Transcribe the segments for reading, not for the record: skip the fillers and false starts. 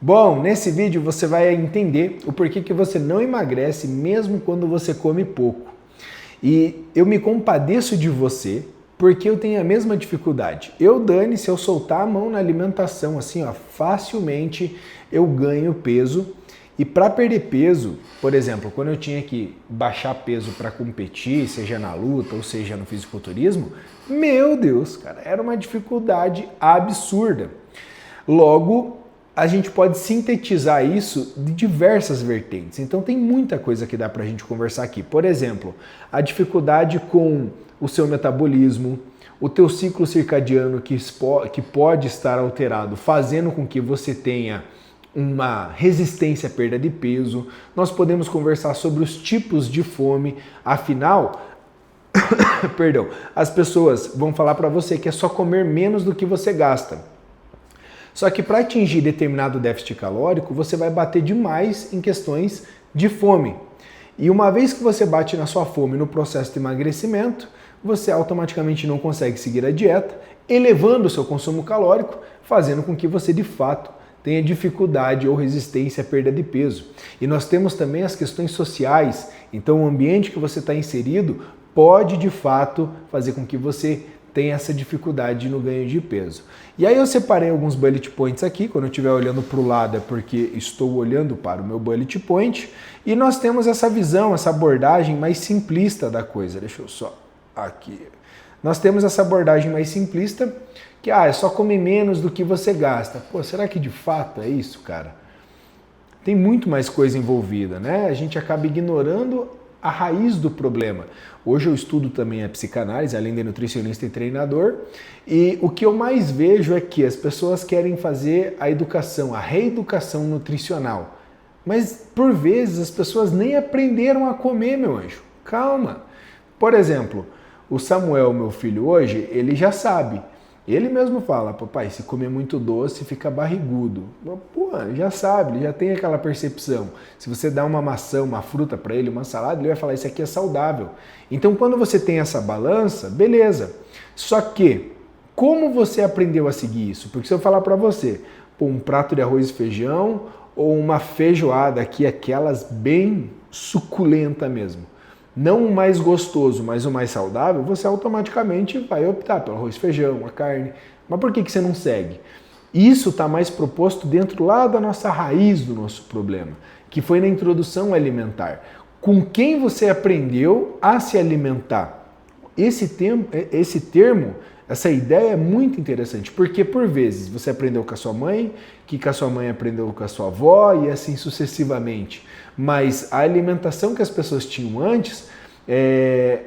Bom, nesse vídeo você vai entender o porquê que você não emagrece mesmo quando você come pouco. E eu me compadeço de você porque eu tenho a mesma dificuldade. Dani, se eu soltar a mão na alimentação assim, ó, facilmente eu ganho peso. E para perder peso, por exemplo, quando eu tinha que baixar peso para competir, seja na luta ou seja no fisiculturismo, meu Deus, cara, era uma dificuldade absurda. Logo, a gente pode sintetizar isso de diversas vertentes. Então tem muita coisa que dá pra gente conversar aqui. Por exemplo, a dificuldade com o seu metabolismo, o teu ciclo circadiano que pode estar alterado, fazendo com que você tenha uma resistência à perda de peso. Nós podemos conversar sobre os tipos de fome, afinal, perdão, as pessoas vão falar para você que é só comer menos do que você gasta. Só que para atingir determinado déficit calórico, você vai bater demais em questões de fome. E uma vez que você bate na sua fome no processo de emagrecimento, você automaticamente não consegue seguir a dieta, elevando o seu consumo calórico, fazendo com que você de fato tenha dificuldade ou resistência à perda de peso. E nós temos também as questões sociais, então o ambiente que você está inserido pode de fato fazer com que você tenha essa dificuldade no ganho de peso. E aí eu separei alguns bullet points aqui, quando eu estiver olhando para o lado é porque estou olhando para o meu bullet point, e nós temos essa visão, essa abordagem mais simplista da coisa. Deixa eu só aqui. Nós temos essa abordagem mais simplista, que é só comer menos do que você gasta. Pô, será que de fato é isso, cara? Tem muito mais coisa envolvida, né? A gente acaba ignorando a raiz do problema. Hoje eu estudo também a psicanálise, além de nutricionista e treinador, e o que eu mais vejo é que as pessoas querem fazer a educação, a reeducação nutricional. Mas, por vezes, as pessoas nem aprenderam a comer, meu anjo. Calma. Por exemplo, o Samuel, meu filho, hoje, ele já sabe. Ele mesmo fala, papai, se comer muito doce, fica barrigudo. Pô, já sabe, ele já tem aquela percepção. Se você dá uma maçã, uma fruta para ele, uma salada, ele vai falar, isso aqui é saudável. Então, quando você tem essa balança, beleza. Só que, como você aprendeu a seguir isso? Porque se eu falar para você, pô, um prato de arroz e feijão ou uma feijoada aqui, aquelas bem suculenta mesmo, não o mais gostoso, mas o mais saudável, você automaticamente vai optar pelo arroz e feijão, a carne. Mas por que você não segue? Isso está mais proposto dentro lá da nossa raiz do nosso problema, que foi na introdução alimentar. Com quem você aprendeu a se alimentar? Esse termo, essa ideia é muito interessante, porque por vezes você aprendeu com a sua mãe, que com a sua mãe aprendeu com a sua avó e assim sucessivamente. Mas a alimentação que as pessoas tinham antes,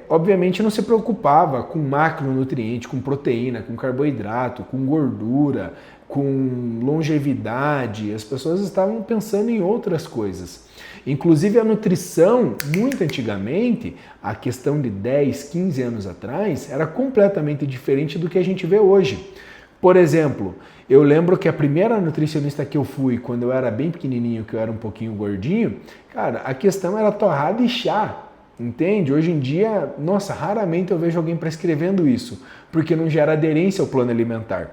obviamente não se preocupava com macronutriente, com proteína, com carboidrato, com gordura, com longevidade. As pessoas estavam pensando em outras coisas. Inclusive a nutrição, muito antigamente, a questão de 10, 15 anos atrás, era completamente diferente do que a gente vê hoje. Por exemplo, eu lembro que a primeira nutricionista que eu fui, quando eu era bem pequenininho, que eu era um pouquinho gordinho, cara, a questão era torrada e chá, entende? Hoje em dia, nossa, raramente eu vejo alguém prescrevendo isso, porque não gera aderência ao plano alimentar.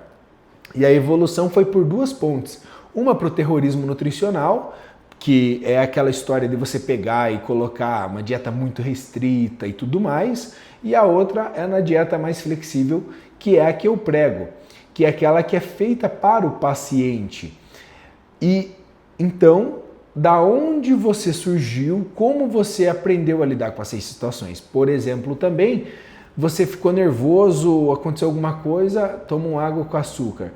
E a evolução foi por duas pontes. Uma para o terrorismo nutricional, que é aquela história de você pegar e colocar uma dieta muito restrita e tudo mais, e a outra é na dieta mais flexível, que é a que eu prego, que é aquela que é feita para o paciente. E então, da onde você surgiu, como você aprendeu a lidar com essas situações? Por exemplo, também, você ficou nervoso, aconteceu alguma coisa, toma uma água com açúcar.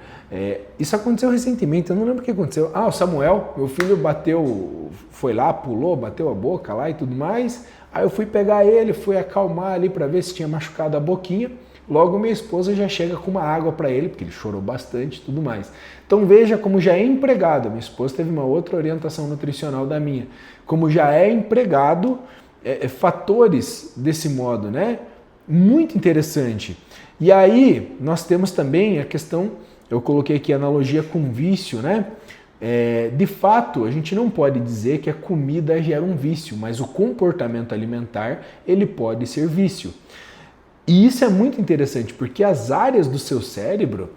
Isso aconteceu recentemente, eu não lembro o que aconteceu. O Samuel, meu filho bateu, foi lá, pulou, bateu a boca lá e tudo mais. Aí eu fui pegar ele, fui acalmar ali para ver se tinha machucado a boquinha. Logo minha esposa já chega com uma água para ele, porque ele chorou bastante e tudo mais. Então veja como já é empregado, minha esposa teve uma outra orientação nutricional da minha. Como já é empregado, fatores desse modo, né? Muito interessante. E aí nós temos também a questão, eu coloquei aqui a analogia com vício, né? De fato, a gente não pode dizer que a comida gera um vício, mas o comportamento alimentar, ele pode ser vício. E isso é muito interessante, porque as áreas do seu cérebro,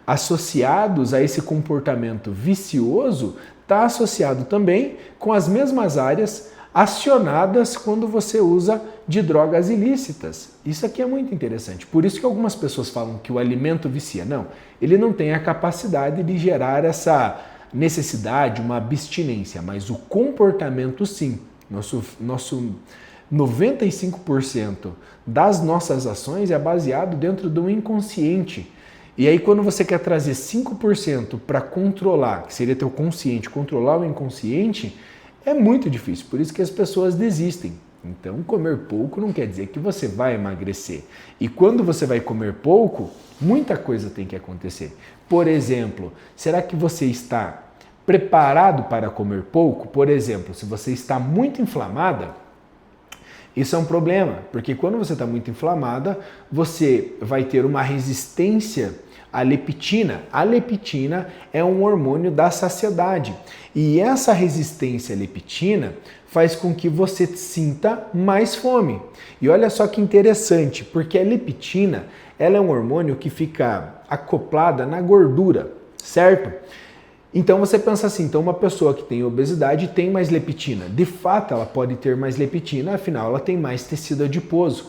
associados a esse comportamento vicioso, está associado também com as mesmas áreas acionadas quando você usa de drogas ilícitas. Isso aqui é muito interessante. Por isso que algumas pessoas falam que o alimento vicia. Não, ele não tem a capacidade de gerar essa necessidade, uma abstinência, mas o comportamento sim. Nosso 95% das nossas ações é baseado dentro do inconsciente. E aí quando você quer trazer 5% para controlar, que seria teu consciente, controlar o inconsciente, é muito difícil, por isso que as pessoas desistem. Então, comer pouco não quer dizer que você vai emagrecer. E quando você vai comer pouco, muita coisa tem que acontecer. Por exemplo, será que você está preparado para comer pouco? Por exemplo, se você está muito inflamada, isso é um problema, porque quando você está muito inflamada, você vai ter uma resistência à leptina. A leptina é um hormônio da saciedade e essa resistência à leptina faz com que você sinta mais fome. E olha só que interessante, porque a leptina ela é um hormônio que fica acoplada na gordura, certo? Então você pensa assim, então uma pessoa que tem obesidade tem mais leptina. De fato, ela pode ter mais leptina, afinal ela tem mais tecido adiposo.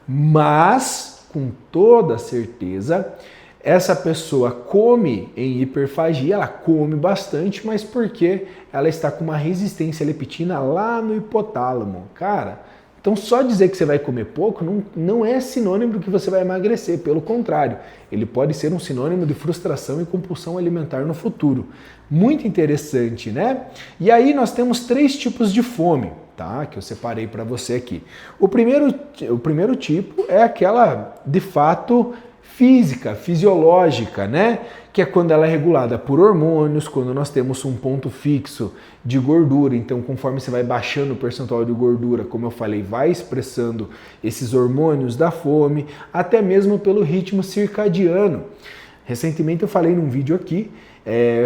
Mas, com toda certeza, essa pessoa come em hiperfagia, ela come bastante, mas porque ela está com uma resistência à leptina lá no hipotálamo. Cara, então só dizer que você vai comer pouco não é sinônimo de que você vai emagrecer, pelo contrário, ele pode ser um sinônimo de frustração e compulsão alimentar no futuro. Muito interessante, né? E aí nós temos 3 tipos de fome, tá? Que eu separei para você aqui. O primeiro tipo é aquela, de fato, física, fisiológica, né? Que é quando ela é regulada por hormônios, quando nós temos um ponto fixo de gordura. Então, conforme você vai baixando o percentual de gordura, como eu falei, vai expressando esses hormônios da fome, até mesmo pelo ritmo circadiano. Recentemente eu falei num vídeo aqui,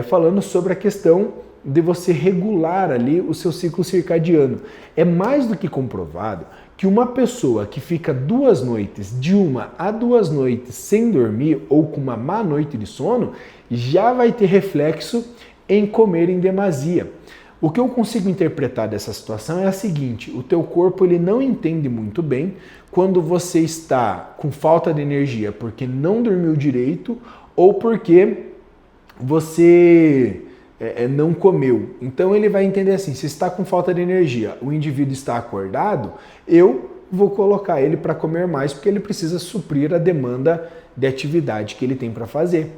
falando sobre a questão de você regular ali o seu ciclo circadiano. É mais do que comprovado que uma pessoa que fica 2 noites, de 1 a 2 noites sem dormir ou com uma má noite de sono, já vai ter reflexo em comer em demasia. O que eu consigo interpretar dessa situação é a seguinte: o teu corpo ele não entende muito bem quando você está com falta de energia porque não dormiu direito ou porque você não comeu. Então ele vai entender assim, se está com falta de energia, o indivíduo está acordado, eu vou colocar ele para comer mais porque ele precisa suprir a demanda de atividade que ele tem para fazer.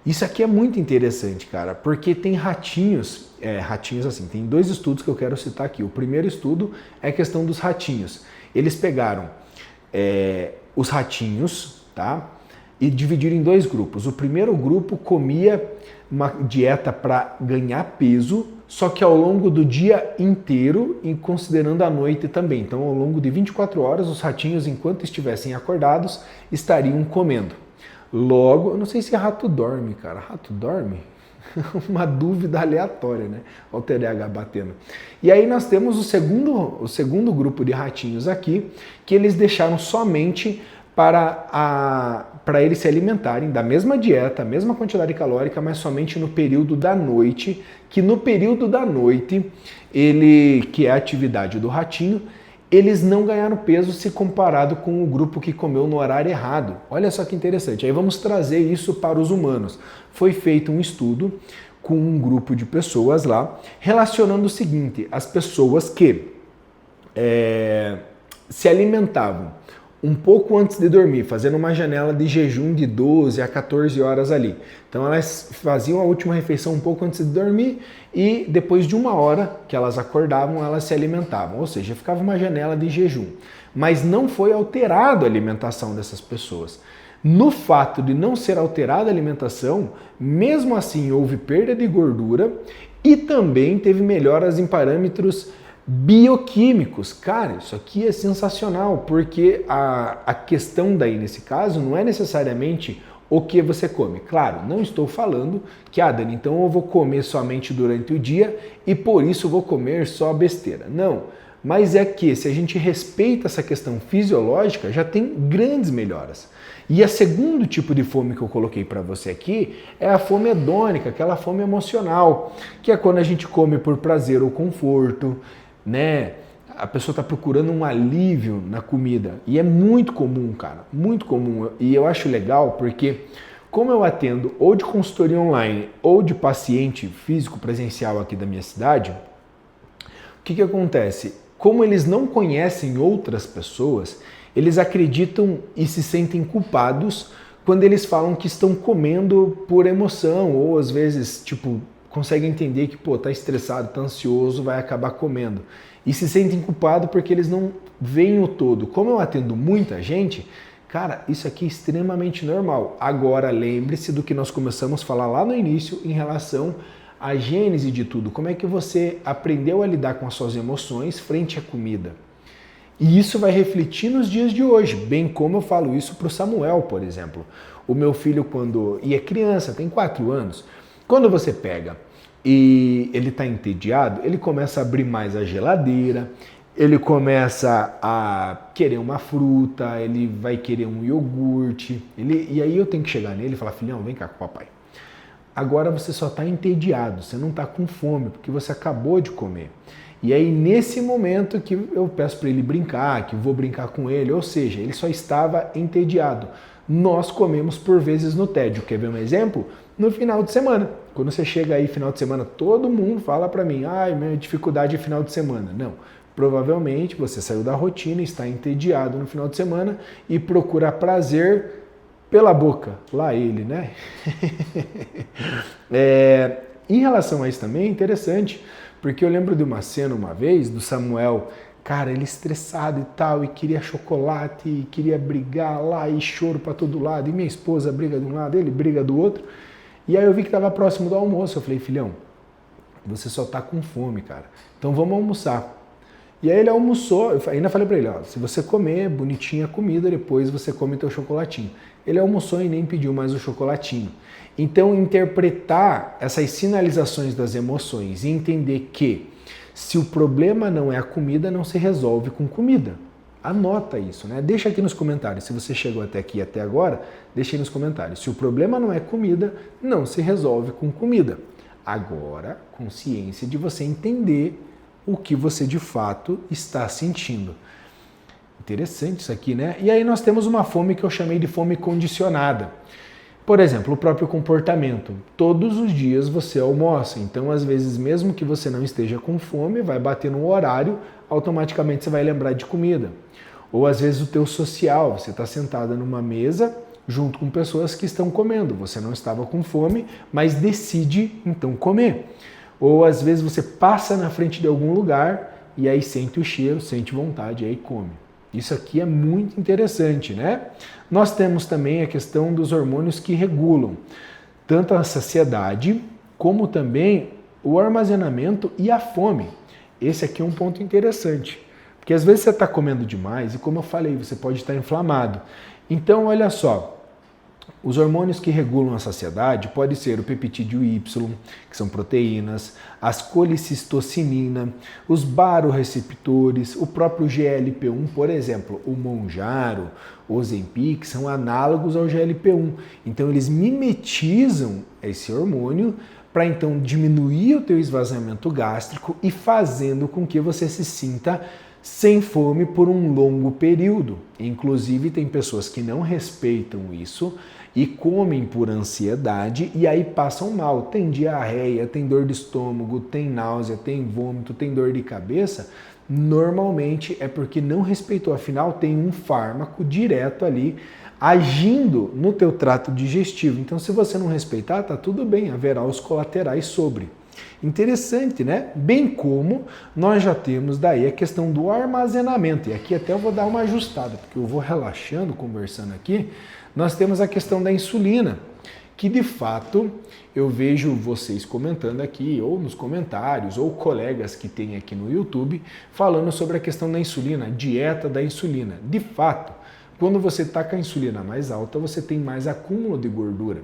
Isso aqui é muito interessante, cara, porque tem ratinhos assim, tem 2 estudos que eu quero citar aqui. O primeiro estudo é a questão dos ratinhos. Eles pegaram os ratinhos, tá? E dividiram em 2 grupos. O primeiro grupo comia uma dieta para ganhar peso, só que ao longo do dia inteiro e considerando a noite também. Então, ao longo de 24 horas, os ratinhos, enquanto estivessem acordados, estariam comendo. Logo, eu não sei se rato dorme, cara. Rato dorme? Uma dúvida aleatória, né? Olha o TDAH batendo. E aí nós temos o segundo grupo de ratinhos aqui, que eles deixaram somente para eles se alimentarem da mesma dieta, a mesma quantidade calórica, mas somente no período da noite, que no período da noite, que é a atividade do ratinho, eles não ganharam peso se comparado com o grupo que comeu no horário errado. Olha só que interessante. Aí vamos trazer isso para os humanos. Foi feito um estudo com um grupo de pessoas lá, relacionando o seguinte: as pessoas que se alimentavam um pouco antes de dormir, fazendo uma janela de jejum de 12 a 14 horas ali. Então elas faziam a última refeição um pouco antes de dormir e depois de 1 hora que elas acordavam, elas se alimentavam. Ou seja, ficava uma janela de jejum. Mas não foi alterada a alimentação dessas pessoas. No fato de não ser alterada a alimentação, mesmo assim houve perda de gordura e também teve melhoras em parâmetros bioquímicos. Cara, isso aqui é sensacional, porque a questão daí nesse caso não é necessariamente o que você come. Claro, não estou falando que, Dani, então eu vou comer somente durante o dia e por isso vou comer só besteira. Não, mas é que se a gente respeita essa questão fisiológica, já tem grandes melhoras. E o segundo tipo de fome que eu coloquei para você aqui é a fome hedônica, aquela fome emocional, que é quando a gente come por prazer ou conforto, né? A pessoa está procurando um alívio na comida. E é muito comum, cara, muito comum. E eu acho legal porque, como eu atendo ou de consultoria online ou de paciente físico presencial aqui da minha cidade, o que acontece? Como eles não conhecem outras pessoas, eles acreditam e se sentem culpados quando eles falam que estão comendo por emoção ou às vezes, tipo, conseguem entender que, pô, tá estressado, tá ansioso, vai acabar comendo. E se sentem culpados porque eles não veem o todo. Como eu atendo muita gente, cara, isso aqui é extremamente normal. Agora, lembre-se do que nós começamos a falar lá no início em relação à gênese de tudo. Como é que você aprendeu a lidar com as suas emoções frente à comida? E isso vai refletir nos dias de hoje, bem como eu falo isso para o Samuel, por exemplo. O meu filho, quando é criança, tem 4 anos, quando você pega e ele está entediado, ele começa a abrir mais a geladeira, ele começa a querer uma fruta, ele vai querer um iogurte, e aí eu tenho que chegar nele e falar, filhão, vem cá com o papai. Agora você só está entediado, você não está com fome, porque você acabou de comer. E aí nesse momento que eu peço para ele brincar, que vou brincar com ele, ou seja, ele só estava entediado. Nós comemos por vezes no tédio. Quer ver um exemplo? No final de semana. Quando você chega aí final de semana, todo mundo fala para mim, minha dificuldade é final de semana. Não, provavelmente você saiu da rotina, está entediado no final de semana e procura prazer pela boca. Lá ele, né? Em relação a isso também é interessante, porque eu lembro de uma cena uma vez do Samuel, cara, ele estressado e tal, e queria chocolate, e queria brigar lá, e choro pra todo lado, e minha esposa briga de um lado, ele briga do outro. E aí eu vi que estava próximo do almoço, eu falei, filhão, você só tá com fome, cara, então vamos almoçar. E aí ele almoçou, eu ainda falei pra ele, ó, se você comer bonitinha a comida, depois você come teu chocolatinho. Ele almoçou e nem pediu mais o chocolatinho. Então, interpretar essas sinalizações das emoções e entender que se o problema não é a comida, não se resolve com comida. Anota isso, né? Deixa aqui nos comentários. Se você chegou até aqui até agora, deixa aí nos comentários. Se o problema não é comida, não se resolve com comida. Agora, consciência de você entender o que você de fato está sentindo. Interessante isso aqui, né? E aí nós temos uma fome que eu chamei de fome condicionada. Por exemplo, o próprio comportamento. Todos os dias você almoça, então às vezes mesmo que você não esteja com fome, vai bater no horário, automaticamente você vai lembrar de comida. Ou às vezes o teu social, você está sentada numa mesa junto com pessoas que estão comendo, você não estava com fome, mas decide então comer. Ou às vezes você passa na frente de algum lugar e aí sente o cheiro, sente vontade e aí come. Isso aqui é muito interessante, né? Nós temos também a questão dos hormônios que regulam tanto a saciedade como também o armazenamento e a fome. Esse aqui é um ponto interessante, porque às vezes você está comendo demais e, como eu falei, você pode estar inflamado. Então, olha só, os hormônios que regulam a saciedade podem ser o peptídeo Y, que são proteínas, as colicistocinina, os baroreceptores, o próprio GLP-1, por exemplo, o Mounjaro, o Ozempic, são análogos ao GLP-1. Então eles mimetizam esse hormônio para então diminuir o teu esvaziamento gástrico e fazendo com que você se sinta sem fome por um longo período. Inclusive tem pessoas que não respeitam isso e comem por ansiedade e aí passam mal. Tem diarreia, tem dor de estômago, tem náusea, tem vômito, tem dor de cabeça. Normalmente é porque não respeitou, afinal tem um fármaco direto ali agindo no teu trato digestivo. Então se você não respeitar, tá tudo bem, haverá os colaterais sobre. Interessante, né? Bem como nós já temos daí a questão do armazenamento. E aqui até eu vou dar uma ajustada, porque eu vou relaxando, conversando aqui. Nós temos a questão da insulina, que de fato eu vejo vocês comentando aqui, ou nos comentários, ou colegas que tem aqui no YouTube, falando sobre a questão da insulina, dieta da insulina. De fato, quando você está com a insulina mais alta, você tem mais acúmulo de gordura.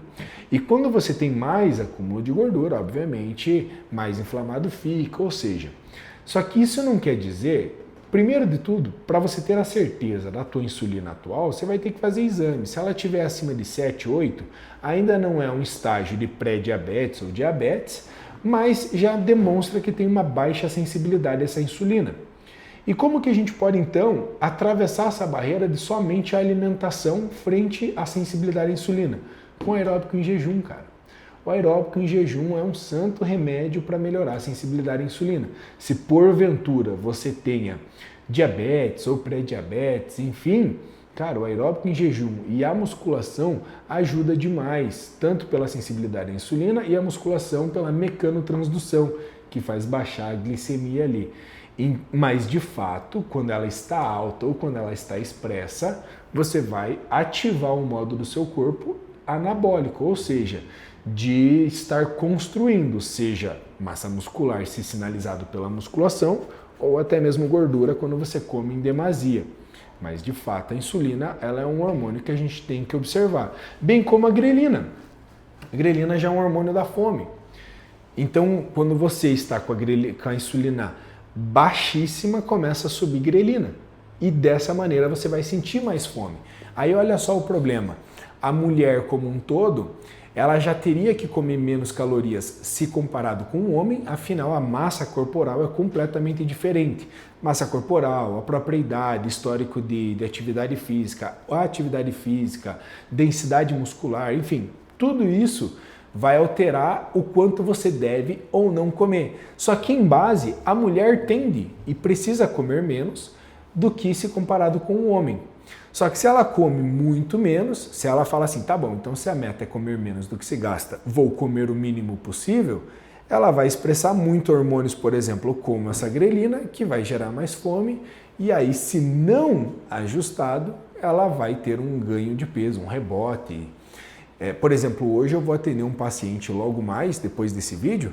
E quando você tem mais acúmulo de gordura, obviamente, mais inflamado fica, ou seja, só que isso não quer dizer primeiro de tudo, para você ter a certeza da tua insulina atual, você vai ter que fazer exame. Se ela estiver acima de 7, 8, ainda não é um estágio de pré-diabetes ou diabetes, mas já demonstra que tem uma baixa sensibilidade a essa insulina. E como que a gente pode, então, atravessar essa barreira de somente a alimentação frente à sensibilidade à insulina? Com aeróbico em jejum, cara. O aeróbico em jejum é um santo remédio para melhorar a sensibilidade à insulina. Se porventura você tenha diabetes ou pré-diabetes, enfim, cara, o aeróbico em jejum e a musculação ajuda demais, tanto pela sensibilidade à insulina e a musculação pela mecanotransdução, que faz baixar a glicemia ali. Mas, de fato, quando ela está alta ou quando ela está expressa, você vai ativar o modo do seu corpo anabólico, ou seja, de estar construindo, seja massa muscular, se sinalizado pela musculação, ou até mesmo gordura quando você come em demasia. Mas, de fato, a insulina ela é um hormônio que a gente tem que observar, bem como a grelina. A grelina já é um hormônio da fome. Então, quando você está com a insulina baixíssima, começa a subir grelina. E dessa maneira você vai sentir mais fome. Aí olha só o problema. A mulher como um todo, ela já teria que comer menos calorias se comparado com o homem, afinal a massa corporal é completamente diferente. Massa corporal, a própria idade, histórico de atividade física, a atividade física, densidade muscular, enfim, tudo isso vai alterar o quanto você deve ou não comer. Só que em base, a mulher tende e precisa comer menos do que se comparado com o homem. Só que se ela come muito menos, se ela fala assim, tá bom, então se a meta é comer menos do que se gasta, vou comer o mínimo possível, ela vai expressar muito hormônios, por exemplo, como essa grelina, que vai gerar mais fome, e aí se não ajustado, ela vai ter um ganho de peso, um rebote. Por exemplo, hoje eu vou atender um paciente logo mais, depois desse vídeo,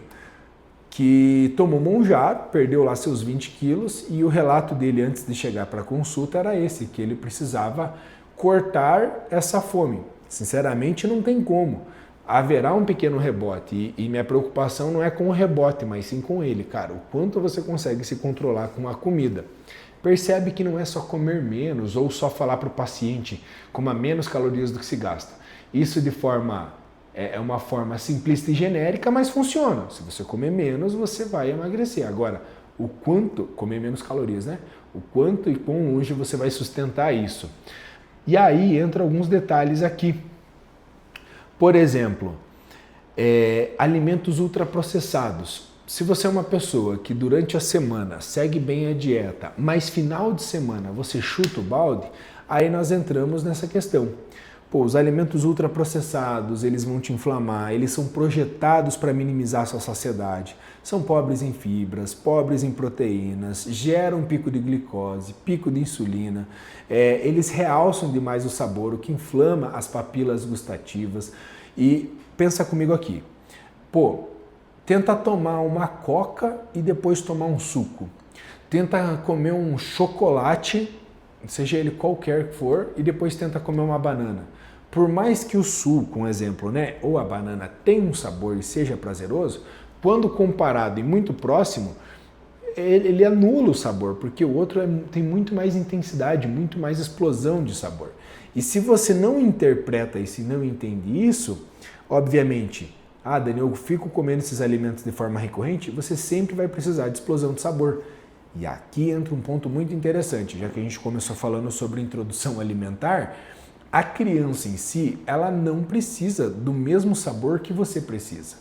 que tomou Monjaro, perdeu lá seus 20 quilos e o relato dele antes de chegar para a consulta era esse, que ele precisava cortar essa fome. Sinceramente, não tem como. Haverá um pequeno rebote e minha preocupação não é com o rebote, mas sim com ele, cara. O quanto você consegue se controlar com a comida. Percebe que não é só comer menos ou só falar para o paciente coma menos calorias do que se gasta. Isso de forma é uma forma simplista e genérica, mas funciona. Se você comer menos, você vai emagrecer. Agora, o quanto, comer menos calorias, né? O quanto e quão longe você vai sustentar isso. E aí entra alguns detalhes aqui. Por exemplo, alimentos ultraprocessados. Se você é uma pessoa que durante a semana segue bem a dieta, mas final de semana você chuta o balde, aí nós entramos nessa questão. Pô, os alimentos ultraprocessados, eles vão te inflamar, eles são projetados para minimizar a sua saciedade. São pobres em fibras, pobres em proteínas, geram pico de glicose, pico de insulina, eles realçam demais o sabor, o que inflama as papilas gustativas. E pensa comigo aqui, pô, tenta tomar uma coca e depois tomar um suco. Tenta comer um chocolate, seja ele qualquer que for, e depois tenta comer uma banana. Por mais que o suco, um exemplo, né, ou a banana tenha um sabor e seja prazeroso, quando comparado e muito próximo, ele anula o sabor, porque o outro tem muito mais intensidade, muito mais explosão de sabor. E se você não interpreta isso e não entende isso, obviamente, Daniel, eu fico comendo esses alimentos de forma recorrente, você sempre vai precisar de explosão de sabor. E aqui entra um ponto muito interessante, já que a gente começou falando sobre introdução alimentar, a criança em si, ela não precisa do mesmo sabor que você precisa.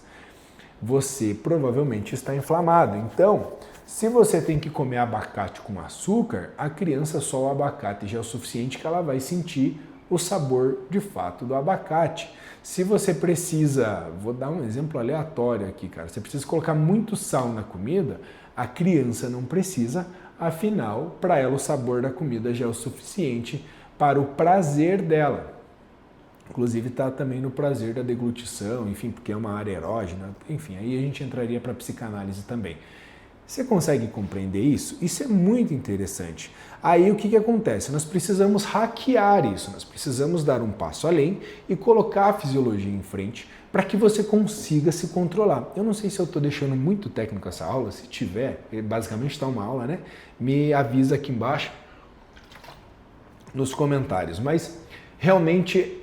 Você provavelmente está inflamado, então, se você tem que comer abacate com açúcar, a criança só o abacate já é o suficiente que ela vai sentir o sabor de fato do abacate. Se você precisa, vou dar um exemplo aleatório aqui, cara, você precisa colocar muito sal na comida, a criança não precisa, afinal, para ela o sabor da comida já é o suficiente para o prazer dela. Inclusive está também no prazer da deglutição, enfim, porque é uma área erógena, enfim, aí a gente entraria para a psicanálise também. Você consegue compreender isso? Isso é muito interessante. Aí o que acontece? Nós precisamos hackear isso, nós precisamos dar um passo além e colocar a fisiologia em frente para que você consiga se controlar. Eu não sei se eu estou deixando muito técnico essa aula, se tiver, basicamente está uma aula, né? Me avisa aqui embaixo nos comentários. Mas realmente,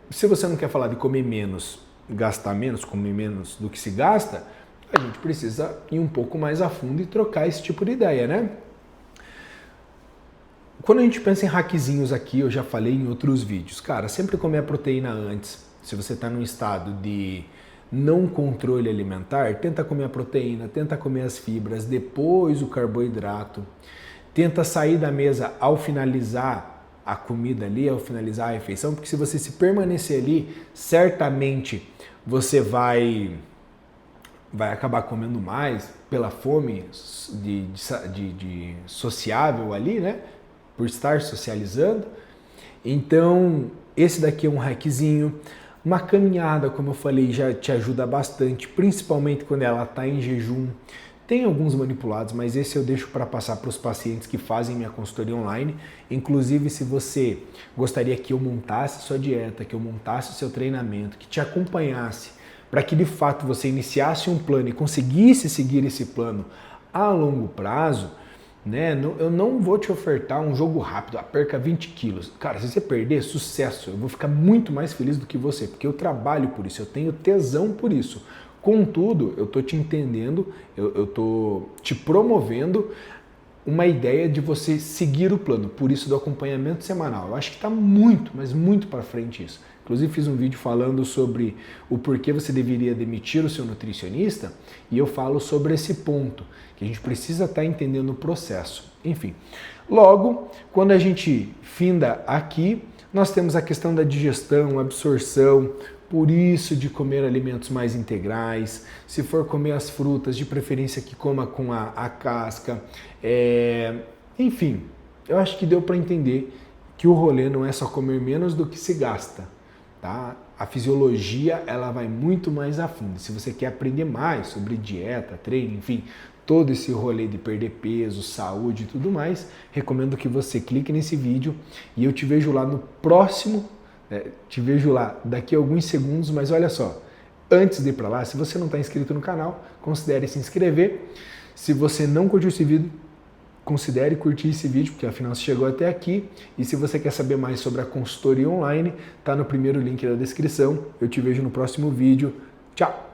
se você não quer falar de comer menos, gastar menos, comer menos do que se gasta, a gente precisa ir um pouco mais a fundo e trocar esse tipo de ideia, né? Quando a gente pensa em hackzinhos aqui, eu já falei em outros vídeos, cara, sempre comer a proteína antes. Se você está num estado de não controle alimentar, tenta comer a proteína, tenta comer as fibras, depois o carboidrato. Tenta sair da mesa ao finalizar a comida ali, ao finalizar a refeição, porque se você se permanecer ali, certamente você vai acabar comendo mais pela fome de sociável ali, né? Por estar socializando. Então, esse daqui é um hackzinho. Uma caminhada, como eu falei, já te ajuda bastante, principalmente quando ela está em jejum. Tem alguns manipulados, mas esse eu deixo para passar para os pacientes que fazem minha consultoria online. Inclusive, se você gostaria que eu montasse sua dieta, que eu montasse o seu treinamento, que te acompanhasse, para que de fato você iniciasse um plano e conseguisse seguir esse plano a longo prazo, né? Eu não vou te ofertar um jogo rápido, perca 20 quilos. Cara, se você perder, sucesso, eu vou ficar muito mais feliz do que você, porque eu trabalho por isso, eu tenho tesão por isso. Contudo, eu tô te entendendo, eu tô te promovendo uma ideia de você seguir o plano, por isso do acompanhamento semanal. Eu acho que está muito, mas muito para frente isso. Inclusive fiz um vídeo falando sobre o porquê você deveria demitir o seu nutricionista e eu falo sobre esse ponto, que a gente precisa estar entendendo o processo. Enfim, logo, quando a gente finda aqui, nós temos a questão da digestão, absorção, por isso de comer alimentos mais integrais, se for comer as frutas, de preferência que coma com a casca, enfim, eu acho que deu para entender que o rolê não é só comer menos do que se gasta, tá? A fisiologia, ela vai muito mais a fundo. Se você quer aprender mais sobre dieta, treino, enfim, todo esse rolê de perder peso, saúde e tudo mais, recomendo que você clique nesse vídeo e eu te vejo lá no próximo. Te vejo lá daqui a alguns segundos, mas olha só, antes de ir para lá, se você não está inscrito no canal, considere se inscrever. Se você não curtiu esse vídeo, considere curtir esse vídeo, porque afinal você chegou até aqui. E se você quer saber mais sobre a consultoria online, tá no primeiro link da descrição. Eu te vejo no próximo vídeo. Tchau!